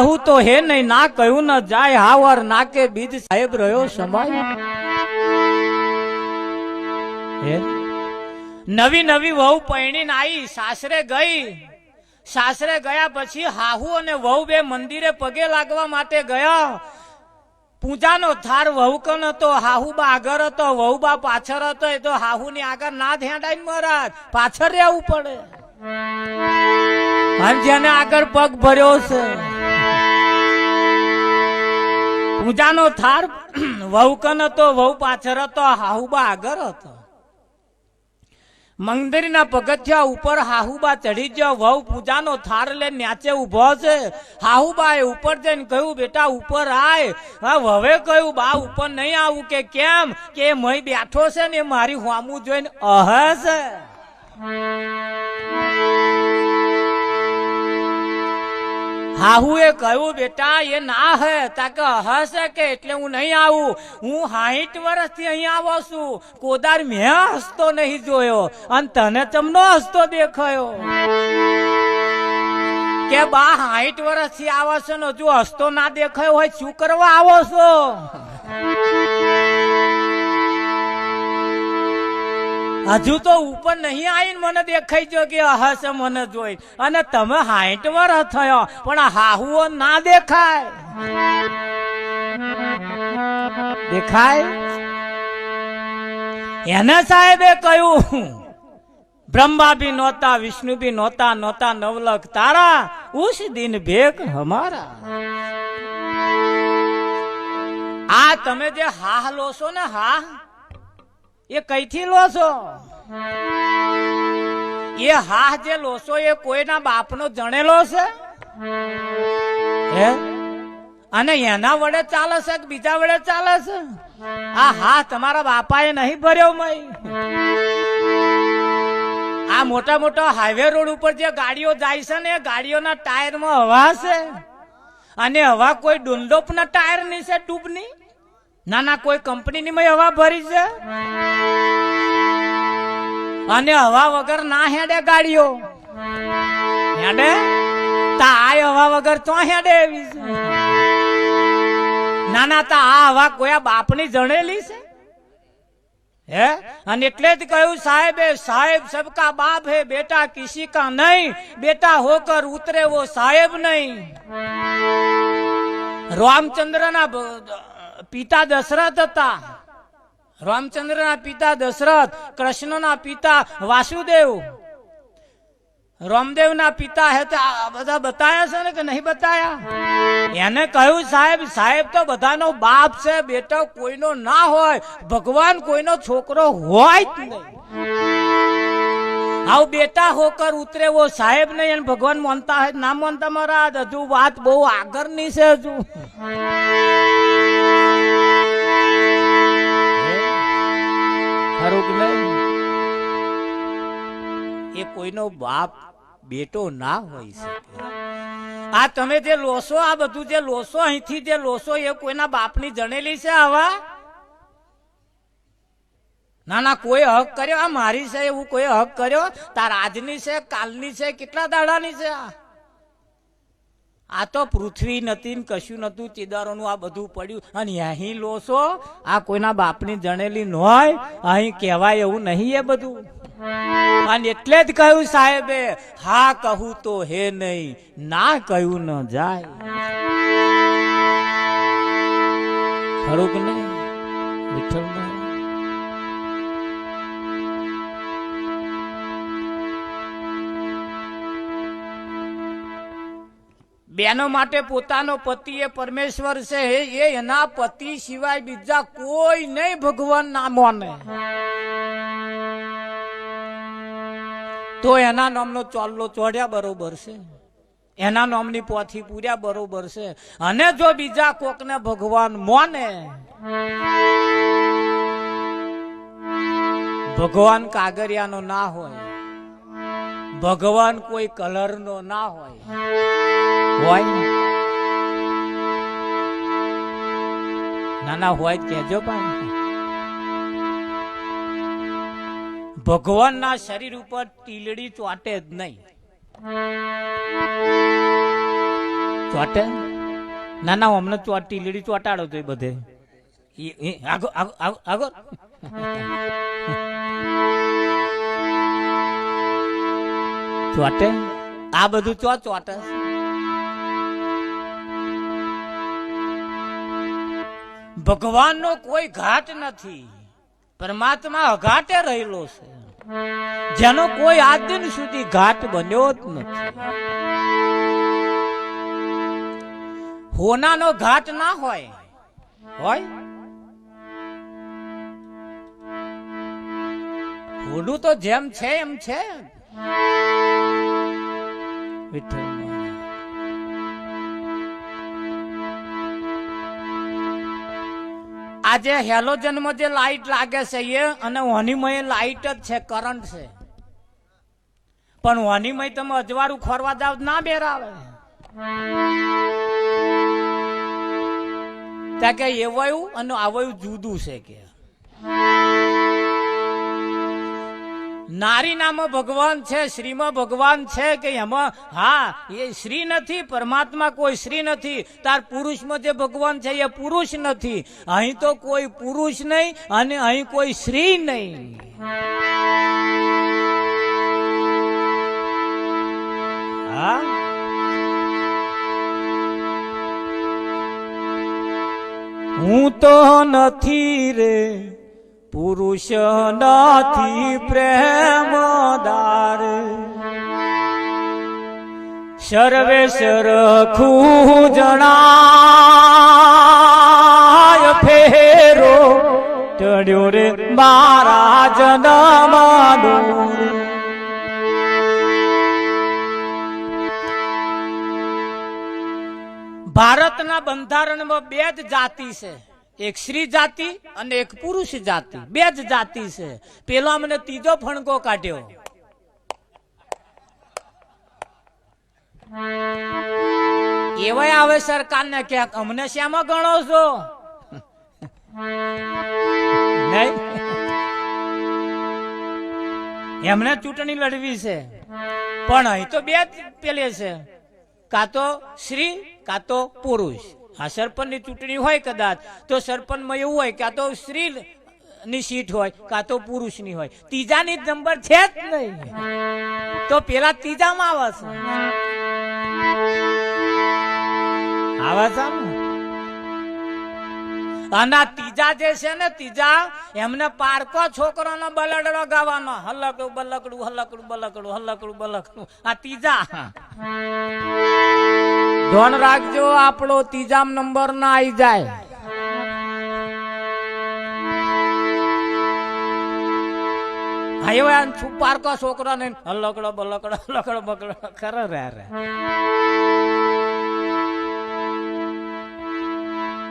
કહું તો હે નહીં, ના કહ્યું ન જાય, હાવર નાકે બીજ સાહેબ રહ્યો સમાય. નવી નવી વહુ પૈણીને આવી, સાસરે ગઈ. સાસરે ગયા પછી હાહુ અને વહુ બે મંદિરે પગે લાગવા માટે ગયા. પૂજાનો થાર વહુ કન હતો, હાહુબા આગળ હતો, વહુબા પાછળ હતો. એ તો હાહુ ની આગળ ના ધ્યાન મહારાજ, પાછળ રહેવું પડે. અને જેને આગળ પગ ભર્યો છે, પૂજાનો થાર વહુ કન હતો, વહુ પાછળ હતો, હાહુબા આગળ હતો. મંદિરના પગથિયા ઉપર હાહુબા ચડી ગયો, વહુ પૂજાનો થાર લઈને ન્યાચે ઉભો છે. હાહુબા એ ઉપર જઈને કહ્યું, બેટા ઉપર આય. હવે કહ્યું, બા ઉપર નહીં આવું. કે કેમ? કે મય બેઠો છે ને મારી હોમું જોઈને અહે છે. હાહુએ કહ્યું, બેટા એ ના હે. તાકે હશે કે એટલે હું નહીં આવું. હું 60 વર્ષથી અહીં આવો છું, કોદાર મેં હસતો નહીં જોયો, અને તને તમનો હસતો દેખાયો. કે બા 60 વર્ષથી આવો છો ને હજુ હસતો ના દેખાયો હોય, શું કરવા આવો છો? હજુ તો ઉપર નહીં આવીને મને દેખાઈ ગયો કે હશે મને જોઈ. અને તમે 60 વર્ષ થયો પણ હાહુઓ ના દેખાય. દેખાય? એને સાહેબે કહ્યું, બ્રહ્મા ભી નહોતા, વિષ્ણુ ભી નહોતા, નહોતા નવલખ તારા, ઉસ દિન ભેગ હમારા. આ તમે જે હાહ લો છો ને, હાહ એ કઈથી લો છો? એ હાહ જે લો છો એ કોઈના બાપનો જણેલો છે? અને એના વડે ચાલે છે કે બીજા વડે ચાલે છે? આ હાહ તમારા બાપાએ નહીં ભર્યો મય. આ મોટા મોટા હાઈવે રોડ ઉપર જે ગાડીઓ જાય છે ને, એ ગાડીઓના ટાયરમાં હવા છે. અને હવા કોઈ ડુંડોપના ટાયર ની છે, ટ્યુબની? ના ના, કોઈ કંપનીની મય હવા ભરી છે. અને હવા વગર ના હેડે ગાડીઓ. હેડે? તા આ હવા વગર તો હેડે એવી છે. ના ના, તા આ હવા કોઈ બાપની જણેલી છે? હે? અને એટલે જ કહ્યું સાહેબે, સાહેબ સબકા બાપ હે, બેટા કિસી કા નહીં, બેટા હોકર ઉતરે વો સાહેબ નહીં. રામચંદ્રના પિતા દશરથ હતા. રામચંદ્રના પિતા દશરથ, કૃષ્ણના પિતા વાસુદેવ, રામદેવના પિતા હે. બધા બતાયા છે ને કે નહીં બતાયા? એને કહ્યું, સાહેબ સાહેબ તો બધાનો બાપ છે, બેટો કોઈનો ના હોય. ભગવાન કોઈનો છોકરો હોય જ નહીં. આવ બેટા હોકર ઉતરે વો સાહેબ નહીં. અને ભગવાન માનતા હોય ના માનતા મહારાજ, હજુ વાત બહુ આગળની છે. હજુ ખરું કે નહીં? એ કોઈનો બાપ બેટો ના હોય શકે. આ તમે જે લોસો, આ બધું જે લોસો અહીંથી જે લોસો, એ કોઈના બાપની જણેલી છે આવા? ના ના, કોઈ હક કર્યો? આ મારી છે એવું કોઈ હક કર્યો? તાર આજની છે, કાલની છે, કેટલા દાડાની છે? આ તો પૃથ્વી નથી ને કશું નતું, ચિદારોનું આ બધું પડ્યું. અને અહીં લોસો આ કોઈના બાપની જણેલી ન હોય, અહીં કહેવાય એવું નહીં એ બધું. અને એટલે જ કહ્યું સાહેબે, હા કહું તો હે નહીં, ના કહ્યું ન જાય. ખરું કે નહીં વિઠ્ઠલ? બેનો માટે પોતાનો પતિ એ પરમેશ્વર છે. એ એના પતિ સિવાય બીજા કોઈ નહીં ભગવાન ના માને તો એના નામનો ચોલ્લો ચોડ્યા બરોબર છે, એના નામની પોથી પૂર્યા બરોબર છે. અને જો બીજા કોકને ભગવાન માને, ભગવાન કાગરિયાનો ના હોય, ભગવાન કોઈ કલરનો ના હોય. નાના હોય કેજો ભાઈ. ભગવાન ના શરીર ઉપર ટીલડી ચોટે જ નહીં. ચોટે? ના ના અમને ટીલડી ચોટાડો તો એ બધે આગળ આગળ આગળ ચોટે આ બધું ચોટે ભગવાનનો કોઈ ઘાટ નથી, પરમાત્મા અઘાટે રહેલો છે, જેનો કોઈ આજ દિન સુધી ઘાટ બન્યો જ નથી. હોનાનો ઘાટ ના હોય હોય હોનું તો જેમ છે એમ છે. આજે હેલોજનમાં જે લાઈટ લાગે છે એ અને હોનીમય લાઈટ જ છે, કરંટ છે. પણ હોનીમય તમે અજવાળું ખોરવા જાવ ના બેરાવે. ત્યાં કે એવાયું અને આવાયું જુદું છે કે નારી નામાં ભગવાન છે, શ્રીમાં ભગવાન છે કે એમાં હા એ શ્રી નથી, પરમાત્મા કોઈ શ્રી નથી. તાર પુરુષમાં જે ભગવાન છે એ પુરુષ નથી. અહીં તો કોઈ પુરુષ નહીં અને અહીં કોઈ શ્રી નહીં. હા હું તો નથી રે પુરુષ નથી પ્રેમદાર, સર્વે સરખું જણાય ફેરો ચડ્યો રે મારા જન્મનો. ભારતના બંધારણમાં બે જ જાતિ છે, એક સ્ત્રી જાતિ અને એક પુરુષ જાતિ. બે જ જાતિ છે. પેલો મને ત્રીજો ફણકો કાઢ્યો. એવાય આવે સરકારને કે અમને શ્યામાં ગણો છો? નહીં, એમને ચૂંટણી લડવી છે પણ અહીં તો બે જ પેલે છે, કાં તો સ્ત્રી કાં તો પુરુષ. હા સરપંચ ની ચૂંટણી હોય કદાચ તો સરપંચમાં એવું હોય કાં તો સ્ત્રી ની સીટ હોય કાં તો પુરુષ ની હોય. ત્રીજાની નંબર છે જ નહીં, તો પેલા ત્રીજામાં આવે છે. આવે છે અને ત્રીજા જે છે ને ત્રીજા એમને પારકો છોકરાનો બલડડો ગાવાનો, હલકડું બલકડું હલકડું બલકડું હલકડું બલકડું. આ ત્રીજા ધોન રાખજો, આપણો ત્રીજામ નંબર ના આવી જાય. પારકો છોકરા ને હલકડો બલકડો હલકડો બકડો ખરો રે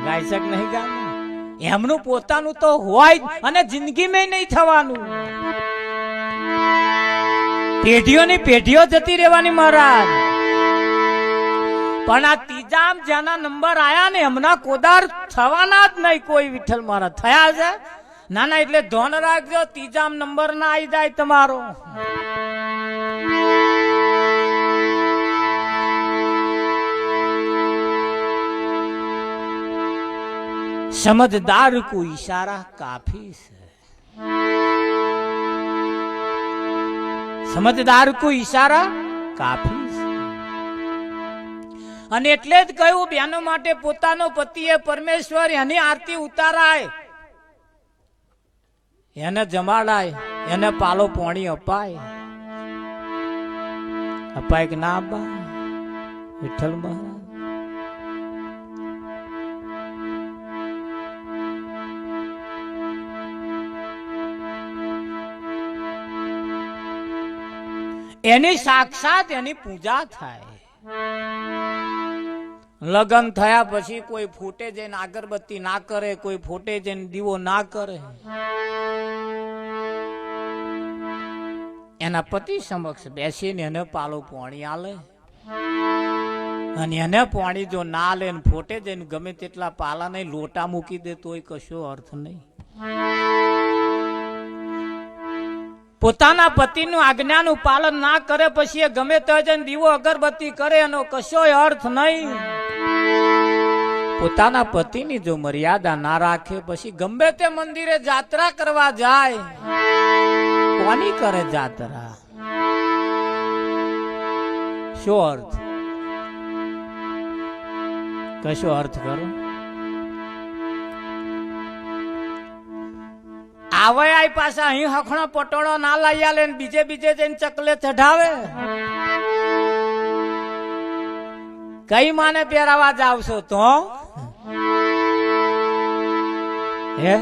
ગાય શક નહીં ગાય. એમનું પોતાનું તો હોય અને જિંદગીમાં નહીં થવાનું. પેઢીઓની પેઢીઓ જતી રહેવાની મહારાજ. પણ આ ત્રીજામ જેના નંબર આયા ને એમના કોદાર થવાના જ નહીં કોઈ. વિઠ્ઠલ મહારાજ થયા છે. ના ના એટલે ધોન રાખજો, ત્રીજામ નંબર ના આવી જાય તમારો. સમજદાર કો ઈશારા કાફી છે. સમજદાર કો ઈશારા કાફી છે. અને એટલે જ કહ્યું બેનો માટે પોતાનો પતિ એ પરમેશ્વર, એની આરતી ઉતારાય, એને જમાડાય, એને પાલો પોણી અપાય. અપાય કે ના અપાય? વિઠ્ઠલ મહારાજ એની સાક્ષાત એની પૂજા થાય. લગ્ન થયા પછી કોઈ ફૂટે જઈને અગરબત્તી ના કરે, કોઈ ફૂટે જઈને દીવો ના કરે. એના પતિ સમક્ષ બેસીને એને પાલો પાણી આલે. અને એને પાણી જો ના લે ને ફોટે જઈને ગમે તેટલા પાલા નહીં લોટા મૂકી દે તોય કશો અર્થ નહીં. પોતાના પતિનું આજ્ઞાનું પાલન ના કરે પછી એ ગમે તે જઈને દીવો અગરબત્તી કરે એનો કશો અર્થ નહીં. પોતાના પતિની જો મર્યાદા ના રાખે પછી ગમે તે મંદિરે જાત્રા કરવા જાય, કોની કરે જાત્રા? શું અર્થ? કશો અર્થ કરો? આવે આઈ પાછા અહીં હખણો પટોળો ના લઈ આલે ને બીજે જઈને ચકલે ચઢાવે. કઈ માને પહેરાવા જાવશો તો? હે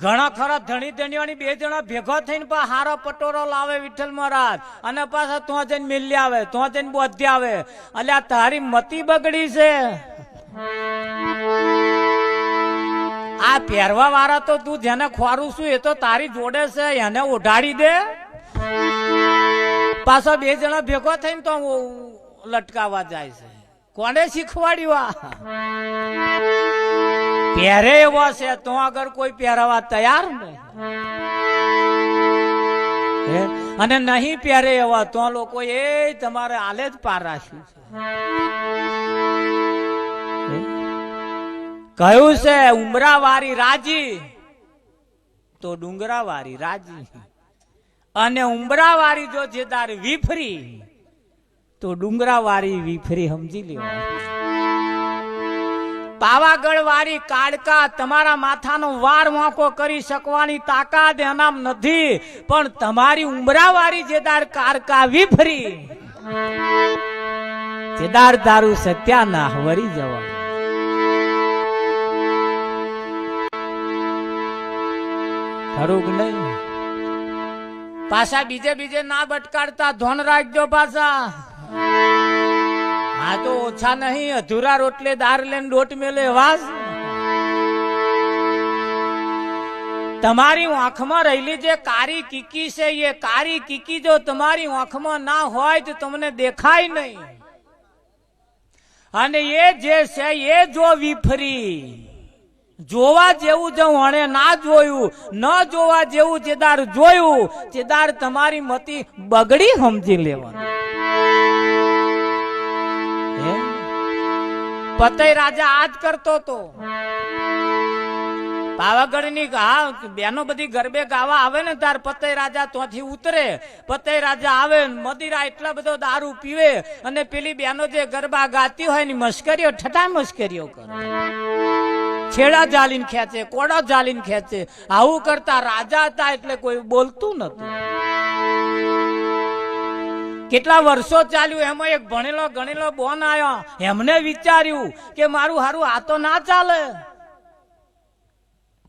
ઘણા ખરા ધણી ધણીઓની બે જણા ભેગો થઈને પા હારો પટોરો લાવે વિઠ્ઠલ મહારાજ અને પાછા તો જઈને મિલી આવે, તો જઈને બોધી આવે. અલ્યા તારી મતી બગડી છે. આ પહેરવા વાળા તો તું જેને ખોરું છું એ તો તારી જોડે છે, એને ઓઢાડી દે. પાછો બે જણા ભેગો થઈને તો લટકાવા જાય છે. કોને શીખવાડ્યું? પહેરે એવો છે તો આગળ કોઈ પહેરવા તૈયાર નહીં, અને નહીં પહેરે એવા તો લોકો એ તમારે આલે જ પાર રાખ્યું છે. કહ્યું છે ઉમરાવાળી રાજી તો ડુંગરાવાળી રાજી, અને ઉમરાવાળી જો જેદાર વિફરી તો ડુંગરાવાળી વિફરી. સમજી લ્યો. પાવાગઢ વાળી કાળકા તમારા માથાનો વાર વાંકો કરી શકવાની તાકાત એનામ નથી, પણ તમારી ઉમરાવાળી જેદાર કાળકા વિફરી જેદાર દારૂ સત્યાના વરી જવા. ખરું કે નહીં? પાછા બીજે ના બટકાડતા ધોન રાખજો. પાછા આ તો ઓછા નહીં, અધૂરા રોટલે દાર લઈને લોટ મેલે વાસ. તમારી આંખમાં રહેલી જે કારી કીકી છે એ કારી કીકી જો તમારી આંખમાં ના હોય તો તમને દેખાય નહીં. અને એ જે છે એ જો વિફરી જોવા જેવું જો હણે ના જોયું, ન જોવા જેવું જેદાર જોયું જેદાર તમારી મતી બગડી. સમજી લેવાનું. પતય રાજા આજ કરતો તો. પાવાગઢ ની બેનો બધી ગરબે ગાવા આવે ને તાર પતય રાજા ત્યાંથી ઉતરે. પતય રાજા આવે મદિરા એટલા બધો દારૂ પીવે અને પેલી બેનો જે ગરબા ગાતી હોય ની મસ્કરીઓ ઠઠા મસ્કરીઓ કરે, છેડા જાલીને ખેંચે, કોડા જાલીને ખેંચે. આવું કરતા રાજા હતા એટલે કોઈ બોલતું નતું. કેટલા વર્ષો ચાલ્યું. એમાં એક ભણેલો ગણેલો બોન આવ્યો. એમને વિચાર્યું કે મારું હારું આ તો ના ચાલે,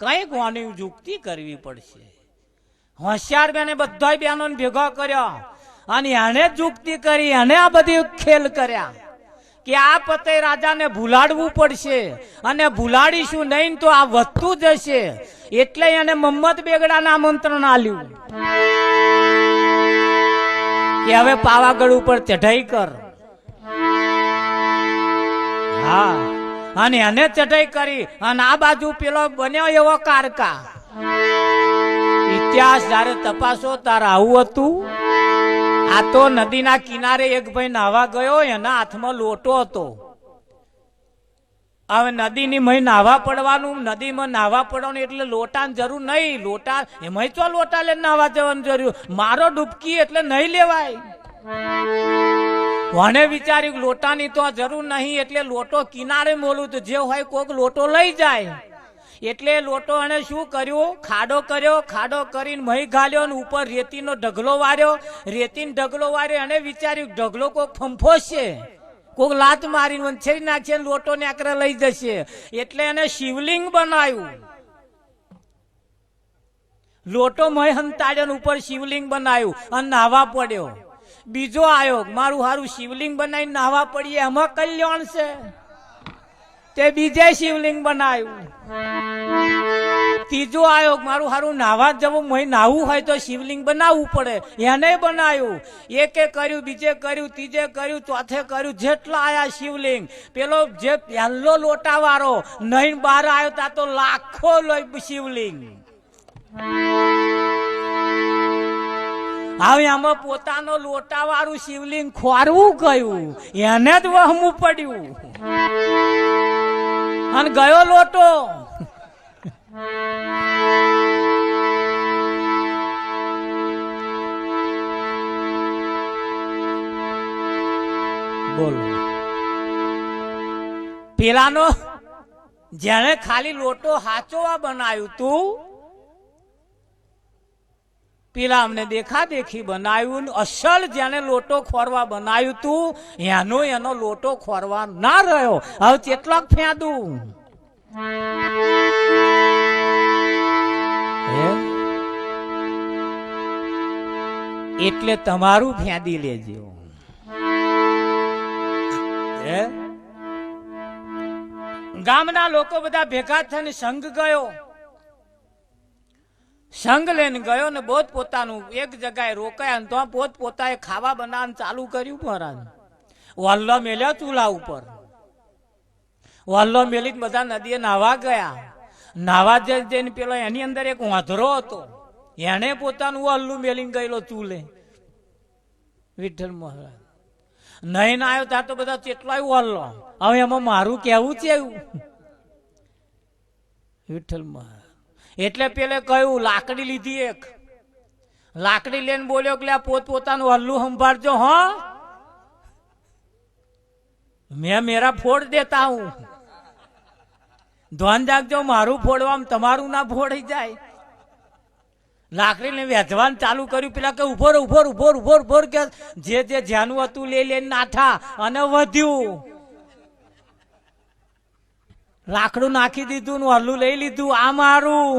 કઈક વાની યુક્તિ કરવી પડશે. હોશિયાર બેને બધા બેનો ભેગા કર્યા અને એને યુક્તિ કરી, એને આ બધી ખેલ કર્યા કે આ પતય રાજાને ભૂલાડવું પડશે, અને ભૂલાડીશું નહીં તો આ વધતું જશે. એટલે એને મમ્મદ બેગડાના આમંત્રણ આલ્યું કે હવે પાવાગઢ ઉપર ચઢાઈ કર. હા, અને એને ચઢાઈ કરી અને આ બાજુ પેલો બન્યો એવો કારકા. ઇતિહાસ જયારે તપાસો તાર આવું હતું. આ તો નદીના કિનારે એક ભાઈ નાવા ગયો, એના હાથમાં લોટો હતો. હવે નદીની મય નાવા પડવાનું, નદીમાં નાવા પડવાનું એટલે લોટાની જરૂર નહીં. લોટા એમાં તો લોટા લઈને નાવા જવાની જરૂર. મારો ડૂબકી એટલે નહીં લેવાય. મને વિચાર્યું લોટાની તો જરૂર નહીં એટલે લોટો કિનારે મોલું તો જે હોય કોક લોટો લઈ જાય. એટલે લોટો એને શું કર્યું? ખાડો કર્યો. ખાડો કરીને મહી ઘાલ્યો ને ઉપર રેતીનો ઢગલો વાર્યો. રેતીનો ઢગલો વાર્યો. એને વિચાર્યું ઢગલો કોક ફંફોશે, કોક લાત મારીને વંછેરી નાખશે, લોટો ને આકરે લઈ જશે. એટલે એને શિવલિંગ બનાવ્યું. લોટો મય હંતાડ્યો ઉપર શિવલિંગ બનાવ્યું અને નાહવા પડ્યો. બીજો આયો મારું હારું શિવલિંગ બનાવીને નાહવા પડીએ, એમાં કલ્યાણ છે. તે બીજે શિવલિંગ બનાવ્યું. ત્રીજો આયો મારું હારું નાહવા જવું, મય નાહવું હોય તો શિવલિંગ બનાવવું પડે, એને બનાવ્યું. એકે કર્યું, બીજે કર્યું, ત્રીજે કર્યું, ચોથે કર્યું. જેટલા આયા શિવલિંગ. પેલો જે પહેલો લોટાવાળો નહીં બહાર આવ્યો તા તો લાખો શિવલિંગ. હવે આમાં પોતાનો લોટા વાળું શિવલિંગ ખોરવું ગયું, એને જ વહમું પડ્યું અને ગયો લોટો. બોલો, પેલાનો જેને ખાલી લોટો હાચોવા બનાવ્યું તું, પેલા અમને દેખા દેખી બનાવ્યું. અસલ જેને લોટો ખોરવા બનાવ્યું તું એનો લોટો ખોરવા ના રહ્યો. હવે કેટલાક ફેંદું એટલે તમારું ફેંદી લેજો. ગામના લોકો બધા ભેગા થઈને સંઘ ગયો. સંઘ લઈને ગયો ને પોત પોતાનું એક જગ્યાએ રોકાયા ને તો પોત પોતાએ ખાવા બનાવવાનું ચાલુ કર્યું. મહારાજ વલ્લો મેલ્યા ચૂલા ઉપર, વલ્લો મેલી બધા નદીએ નાવા ગયા. નાવા જઈને પેલો એની અંદર એક વાંધરો હતો, એને પોતાનું વલ્લું મેલીને ગયેલો ચૂલે. વિઠ્ઠલ મહારાજ નહીં ના આવ્યો ત્યાં તો બધા કેટલાય વલ્લો. હવે એમાં મારું કેવું છે એવું? વિઠ્ઠલ મહારાજ એટલે પેલે કહ્યું લાકડી લીધી, એક લાકડી લઈને બોલ્યો કે પોત પોતાનું હલ્લું સંભાળજો. હા, મેં મેરા ફોડ દેતા હું, ધ્યાન રાખજો મારું ફોડવામાં તમારું ના ફોડી જાય. લાકડીને વેચવાનું ચાલુ કર્યું. પેલા કે ઉભો ઉભો ઉભો ઉભો ઉભો કે જે જ્યાંનું હતું લઈ લઈને નાઠા અને વધ્યું. લાકડું નાખી દીધું ને હલ્લું લઈ લીધું. આ મારું